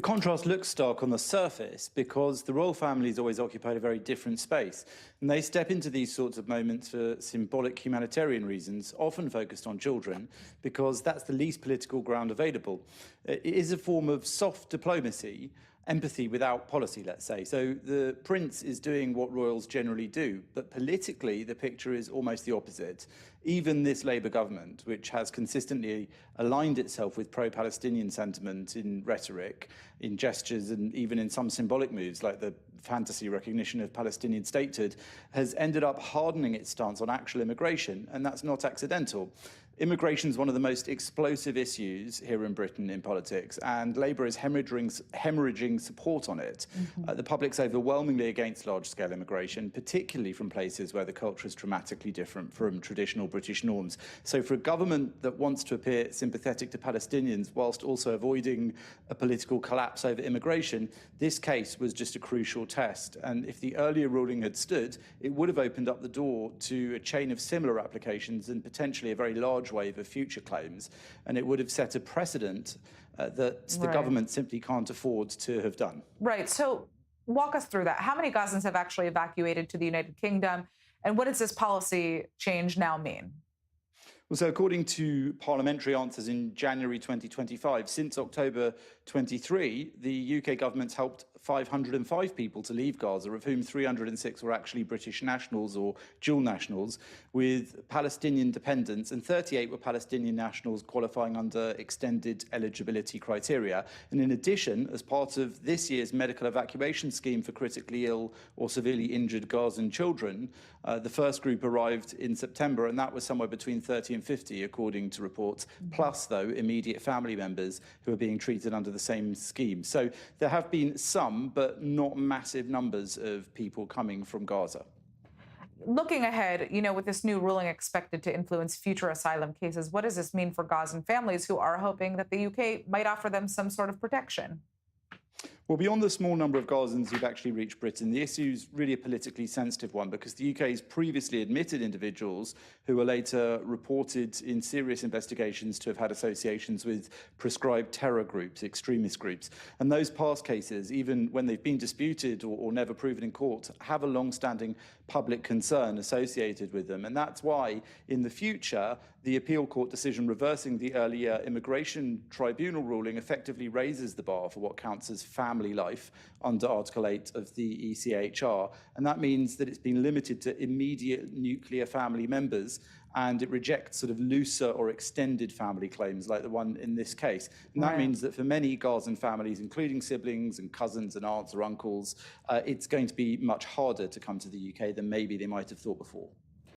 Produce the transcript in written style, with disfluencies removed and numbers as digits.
contrast looks stark on the surface because the royal family's always occupied a very different space. And they step into these sorts of moments for symbolic humanitarian reasons, often focused on children, because that's the least political ground available. It is a form of soft diplomacy, empathy without policy, let's say. So the prince is doing what royals generally do, but politically the picture is almost the opposite. Even this Labour government, which has consistently aligned itself with pro-Palestinian sentiment in rhetoric, in gestures, and even in some symbolic moves like the fantasy recognition of Palestinian statehood, has ended up hardening its stance on actual immigration, and that's not accidental. Immigration is one of the most explosive issues here in Britain in politics, and Labour is hemorrhaging support on it. The public's overwhelmingly against large-scale immigration, particularly from places where the culture is dramatically different from traditional British norms. So for a government that wants to appear sympathetic to Palestinians whilst also avoiding a political collapse over immigration, this case was just a crucial test. And if the earlier ruling had stood, it would have opened up the door to a chain of similar applications and potentially a very large wave of future claims, and it would have set a precedent that the government simply can't afford to have done. Right. So walk us through that. How many Gazans have actually evacuated to the United Kingdom, and what does this policy change now mean? Well, so according to parliamentary answers in January 2025, since October 23, the UK government's helped 505 people to leave Gaza, of whom 306 were actually British nationals or dual nationals, with Palestinian dependents, and 38 were Palestinian nationals qualifying under extended eligibility criteria. And in addition, as part of this year's medical evacuation scheme for critically ill or severely injured Gazan children, the first group arrived in September, and that was somewhere between 30 and 50, according to reports, plus, though, immediate family members who are being treated under the same scheme. So there have been some, but not massive numbers of people coming from Gaza. Looking ahead, with this new ruling expected to influence future asylum cases, what does this mean for Gazan families who are hoping that the UK might offer them some sort of protection? Well, beyond the small number of Gazans who've actually reached Britain, the issue is really a politically sensitive one because the UK has previously admitted individuals who were later reported in serious investigations to have had associations with prescribed terror groups, extremist groups. And those past cases, even when they've been disputed or never proven in court, have a long-standing public concern associated with them. And that's why, in the future, the appeal court decision reversing the earlier immigration tribunal ruling effectively raises the bar for what counts as family life under Article 8 of the ECHR. And that means that it's been limited to immediate nuclear family members, and it rejects sort of looser or extended family claims like the one in this case. And that means that for many Gazan families, including siblings and cousins and aunts or uncles, it's going to be much harder to come to the UK than maybe they might have thought before.